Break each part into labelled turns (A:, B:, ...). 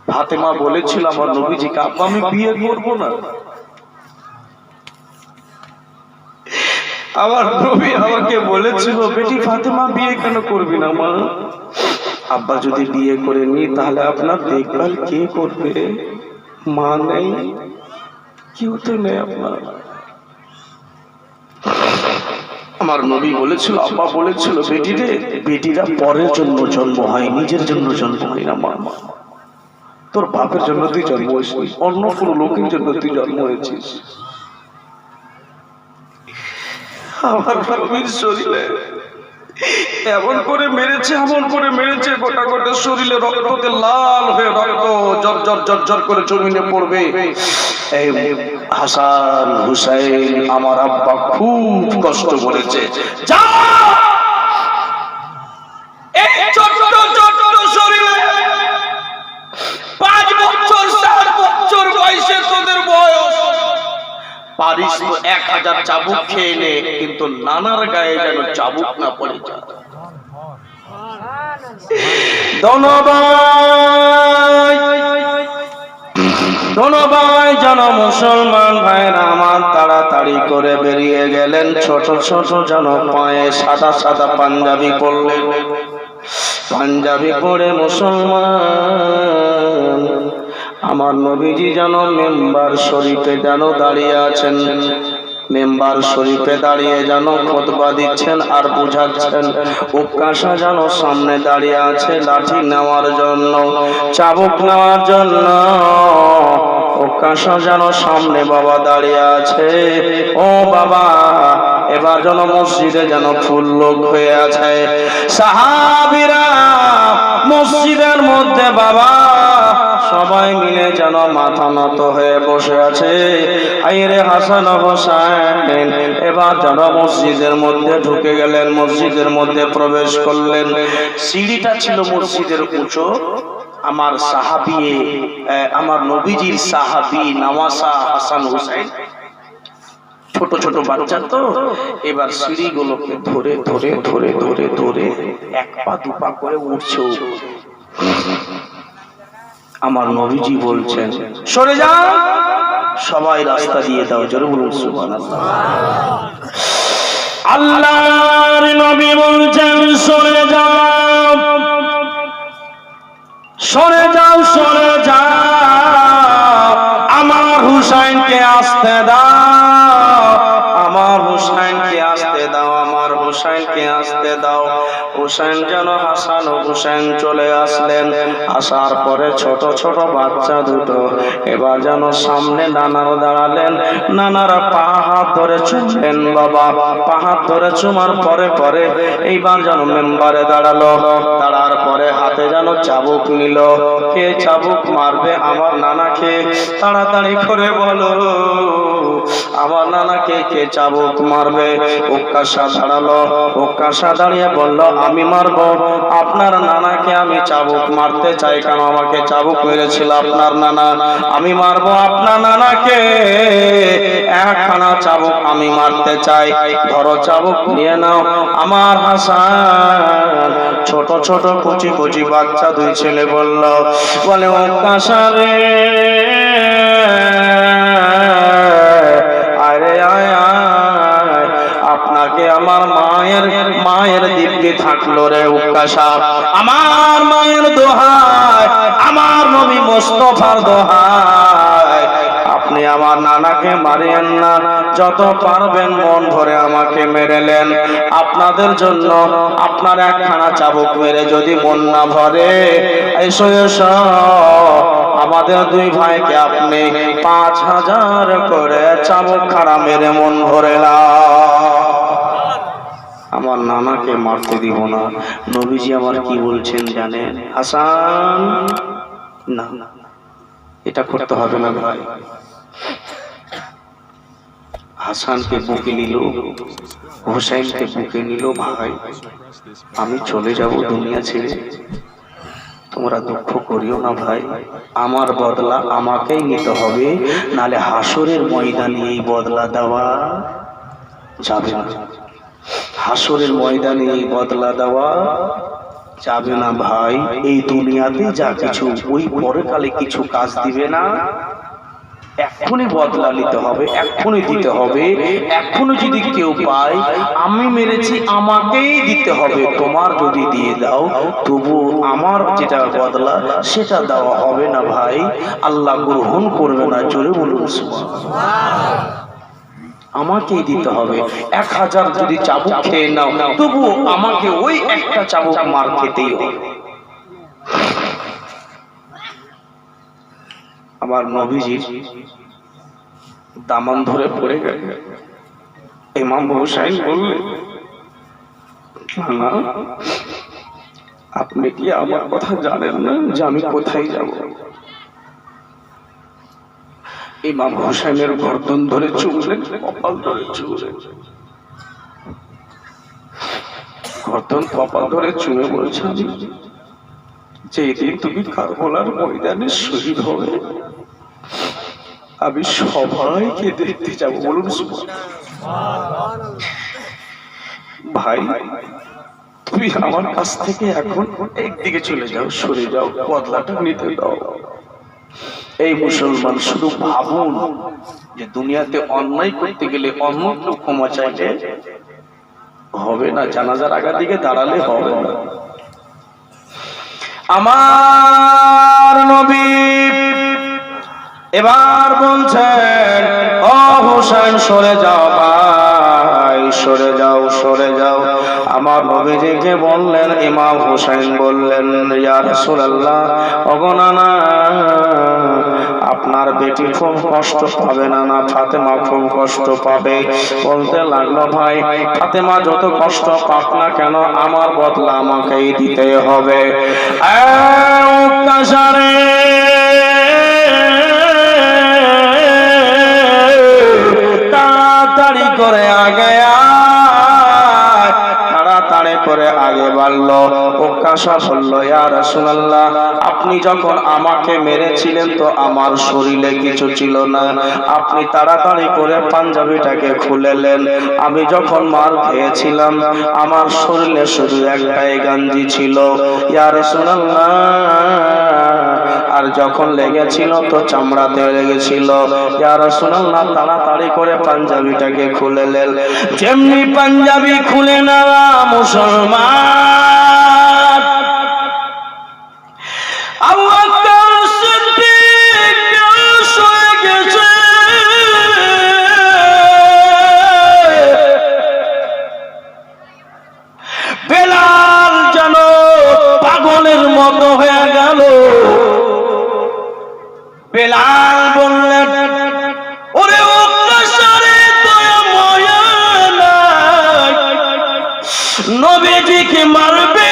A: ফাতেমা বলেছিল আমার নবীজিকে, আব্বা আমি বিয়ে করব না। আমার নবী আমাকে বলেছিল, বেটি ফাতেমা বিয়ে কেন করবি না মা? আব্বা যদি বিয়ে করে নি তাহলে আপনার দেখভাল কে করবে? মা নেই, কেউ তো নেই আপনার। আমার নবী বলেছিল, আব্বা বলেছিল, বেটি রে, বেটিরা পরের জন্য জন্ম হয়, নিজের জন্য জন্ম হয় না। মা, তোর বাপের জন্য তুই জন্ম হয়েছিস, অন্য কোনো লোকের জন্য তুই জন্ম হয়েছিস। আমার নবীর শরীরে এমন করে মেরেছে, এমন করে মেরেছে, গোটা গোটা শরীরে রক্ততে লাল হয়ে রক্ত জর্জর জর্জর করে জমিনে পড়বে। এই হাসান হুসাইন আমার আব্বা খুব কষ্ট করেছে। যা এই ছোট্ট ছোট্ট শরীরে 5 বছর 7 বছর বয়সে তোদের বয়স, পারিস তো 1000 চাবুক খেয়ে নে, কিন্তু নানার গায়ে যেন চাবুক না পড়ে যায়। দোনো ভাই যেন মুসলমান ভাইরা আমার তাড়াতাড়ি করে বেরিয়ে গেলেন। ছোট ছোট যেন পায়ে সাদা সাদা পাঞ্জাবি পরলেন। পাঞ্জাবি পরে মুসলমান আমার নবীজি যেন মেম্বার শরীফে যেন দাঁড়িয়ে আছেন। মেম্বার শরীফে দাঁড়িয়ে যেন খুতবা দিচ্ছেন আর বুঝাচ্ছেন। উকাশা যেন সামনে দাঁড়িয়ে আছে লাঠি নেওয়ার জন্য, চাবুক নেওয়ার জন্য। উকাশা যেন সামনে বাবা দাঁড়িয়ে আছে। ও বাবা, এবার যেন মসজিদে যেন ফুল লোক হয়ে আছে। সাহাবীরা মসজিদের মধ্যে বাবা সবাই মিলে যেন মাথা নত হয়ে বসে আছে। আইরে হাসান হোসেন এবার যেন মসজিদের মধ্যে ঢুকে গেলেন, মসজিদের মধ্যে প্রবেশ করলেন। সিঁড়িটা ছিল মসজিদের উঁচু। আমার সাহাবী, আমার নবীজির সাহাবী নওয়াসা হাসান হোসেন ছোট ছোট বাচ্চা তো, এবার সিঁড়িগুলোকে ধরে ধরে ধরে ধরে ধরে 1 পা 2 পা করে উঠছে। আমার নবীজি বলছেন, সরে যাও, সবাই রাস্তা দিয়ে দাও। জোরে বলুন সুবহানাল্লাহ। আল্লাহর নবী বলছেন, সরে যাও, সরে যাও, সরে যাও, আমার হুসাইনকে আসতে দাও, আমার হুসাইনকে আসতে দাও, আমার হুসাইনকে আসতে দাও। হুসাইন যেন হাসান ও হুসাইন চলে আসলেন। আসার পরে ছোট ছোট বাচ্চা দুটো এবার যেন সামনে নানারা দাঁড়ালেন। নানারা পা হাত ধরে চুমলেন বাবা, পা হাত ধরে চুমার পরে পরে এইবার যেন মেম্বারে দাঁড়ালো। দাঁড়ার পরে হাতে যেন চাবুক নিল। কে চাবুক মারবে আমার নানাকে? তাড়াতাড়ি করে বলো, আমার নানাকে কে চাবুক মারবে? উকাশা দাঁড়ালো। উকাশা দাঁড়িয়ে বলল, আমি মারবো আপনার নানাকে, আমি চাবুক মারতে চাই। কেন? আমাকে চাবুক মেরেছিল আপনার নানা, আমি মারবো আপনার নানাকে, একখানা চাবুক আমি মারতে চাই। ধরো চাবুক নিয়ে নাও। আমার হাসান ছোট ছোট কচি কচি বাচ্চা 2 ছেলে বলল, বলে উকাশা রে, আরে আয় আয়, আপনাকে আমার মায়ের দিব্যি থাকলো রে উকাশা, আমার মায়ের দোহাই, আমার নবী মুস্তাফার দোহাই, আপনি আমার নানাকে মারিয়েন না, যত পারবেন মন ভরে আমাকে মেরেলেন। আপনাদের জন্য আপনার একখানা চাবুক মেরে যদি মন না ভরে, এসো এসো, আমাদের 2 ভাইকে আপনি 5000 করে চাবুক খাড়া মেরে মন ভরে না, আমার নানাকে মারতে দিব না। নবীজি আমার কি বলছেন জানেন? হাসান, না এটা করতে হবে না ভাই। হাসানকে বুকে নিল, হুসাইনকে বুকে নিল। ভাই আমি চলে যাব দুনিয়া ছেড়ে, তোমরা দুঃখ করিও না ভাই, আমার বদলা আমাকেই নিতে হবে, নালে হাসরের ময়দানে এই বদলা দেওয়া যাবে না। হাসরের ময়দানে এই বদলা দেওয়া যাবে না ভাই, এই দুনিয়াতে যা কিছু ওই পরকালে কিছু কাজ দিবে না। এখনই বদলা নিতে হবে, এখনই দিতে হবে। এখনই যদি কেউ পায় আমি মেরেছি আমাকেই দিতে হবে, তোমার যদি দিয়ে দাও তবু আমার যেটা বদলা সেটা দেওয়া হবে না ভাই, আল্লাহ গ্রহণ করবে না। জোরে বলুন সুবহানাল্লাহ। আমাকেই দিতে হবে। 1000 যদি চাবুক খেয়ে নাও তবু আমাকে ওই একটা চাবুক মার খেতেই হবে। আমার নবীজি দামান ধরে পড়ে গেল। ইমাম হুসাইন বললেন, না আপনি কি আমার কথা জানেন না যে আমি কোথায় যাব? ইমাম হুসাইনের গর্দন ধরে চুমলেন, কপাল ধরে চুমলেন, গর্দন কপাল ধরে চুমে বলছেন, যেদিন তুমি কারবালার ময়দানে শহীদ হবে আমি সবাইকে দেখতে যাব। বলুন ভাই, তুমি আমার কাছ থেকে এখন একদিকে চলে যাও, সরে যাও, বদলাটা নিতে দাও। এই মুসলমান শুধু ভাবুন যে দুনিয়াতে অন্যায় করতে গেলে অন্য কেউ ক্ষমা চাইলে হবে না, জানাজার আগার দিকে দাঁড়ালে হবে না। আমার নবী এবার বলছেন, ও হুসাইন সরে যাও ভাই, সরে যাও, সরে যাও। আমার নবীজিকে বললেন, ইমাম হুসাইন বললেন, ইয়া রাসূলুল্লাহ, ওগো নানা আপনার বেটি খুব কষ্ট পাবে না, না ফাতেমা খুব কষ্ট পাবে। বলতে লাগলো, ভাই ফাতেমা যত কষ্ট পাক না কেন আমার বদলা আমাকেই দিতে হবে। তাড়াতাড়ি করে আগে তাড়াতাড়ি করে আগে বাড়ল। ওকাশা বলল, ইয়া রাসূলুল্লাহ, আপনি যখন আমাকে মেরেছিলেন তো আমার শরীরে কিছু ছিল না, আপনি তাড়াতাড়ি করে পাঞ্জাবিটাকে খুলেলেন। আমি যখন মার খেয়েছিলাম আমার শরীরে শুধু একটাই গঞ্জি ছিল, ইয়া রাসূলুল্লাহ, আর যখন লেগেছিল তো চামড়াতে লেগেছিল, ইয়া রাসূলুল্লাহ, তাড়াতাড়ি করে পাঞ্জাবিটাকে খুলেলেন। যেমনি পাঞ্জাবি খুলে নেওয়া মুসলমান আবু বকর সিদ্দিক শুয়ে গেছে। বেলাল যেন পাগলের মতো হয়ে গেল। বেলাল বললেন, ওরে ওকাশারে দয়া মায়া নাই, নবীজিকে মারবে।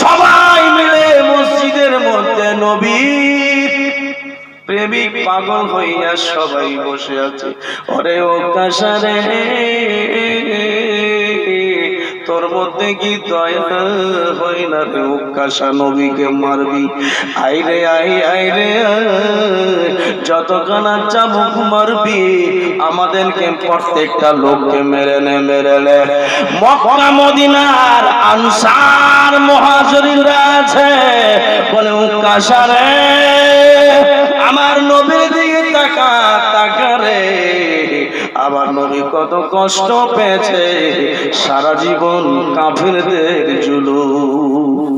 A: সবাই মিলে মসজিদের মধ্যে নবীর প্রেমিক পাগল হইয়া সবাই বসে আছে। ওরে ওকাশারে তোর মধ্যে কি দয়া হয় না রে ওকাশা, নবীকে মারবি? আইরে আই, আইরে যতখানা চাবুক মারবি আমাদেরকে প্রত্যেকটা লোককে মেরে নে, মেরে নে। মক্কা মদিনার আনসার মুহাজিররা আছে, বলে ওকাশা রে আমার নবীর দিকে তাকা, তাকা রে। আমার নবী কত কষ্ট পেয়েছে, সারা জীবন কাফিরদের জুলুম,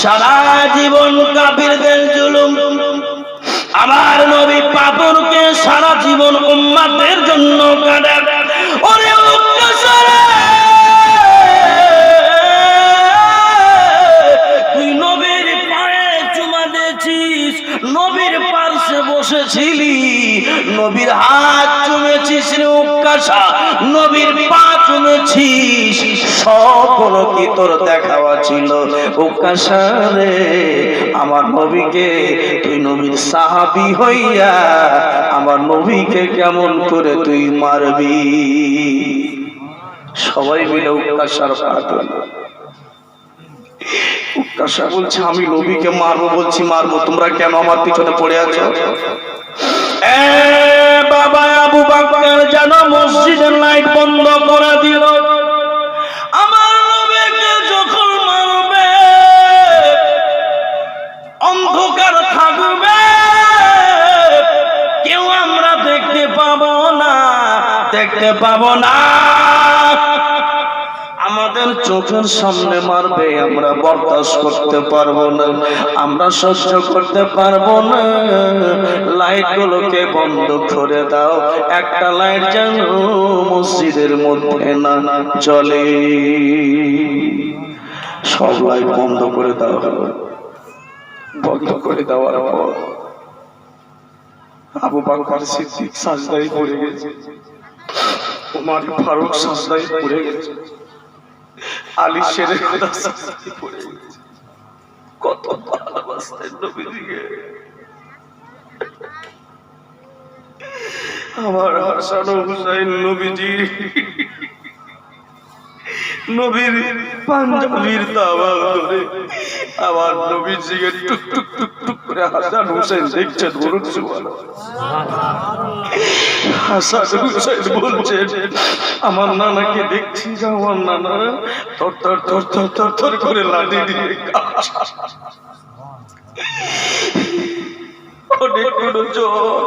A: সারা জীবন কাফিরদের জুলুম। আমার নবী পাথরকে সারা জীবন উম্মতের জন্য কাঁদে। ওরে ওকাশা রে, তুই নবীর পায়ে চুমা দিয়েছিস, নবীর পাশে বসেছিলি, নবীর হাত চুমেছিস রে ওকাশা, নবীর পা চুমেছিস, সকল কি তোর দেখাওয়া ছিল ওকাশা রে? আমার নবীকে তুই নবীর সাহাবী হইয়া আমার নবীকে কেমন করে তুই মারবি? সবাই মিলে ওকাশার পাগল। ওকাশা বলছে, আমি নবীকে মারবো, বলছি মারবো, তোমরা কেন আমার পিছনে পড়ে আছো? বাবা আবু বকর যেন মসজিদের লাইট বন্ধ করে দিল। দেখতে পাবো না, আমাদের চোখের সামনে মারবে, আমরা বরদাস্ত করতে পারবো না, আমরা সহ্য করতে পারবো না। লাইট গুলোকে বন্ধ করে দাও, একটা লাইট যেন মসজিদের মধ্যে না জ্বলে। সব লাইট বন্ধ করে দেওয়া হলো। বন্ধ করে দেওয়ার পর আবু বকর সিদ্দিক সাজদায় পড়ে গেছে, ওমর ফারুক সাজদায় পড়ে গেছে, আলী শেরে খোদা সাজদায় পড়ে গেছে। কত ভালোবাসতেন নবীজিকে। আমার হাসান ও হুসাইন নবীজি নবীর পাঞ্জাবির দাবা ধরে আমার নবীজিকে টুক টুক টুক টুক করে হাসান হুসাইন দেখছেন। বলুন সুবহানাল্লাহ। হাসান হুসাইন বলছেন, আমার নানাকে দেখছি, আমার নানা থর থর থর থর থর থর করে লাঠি দিয়ে অনেকগুলো জ্বর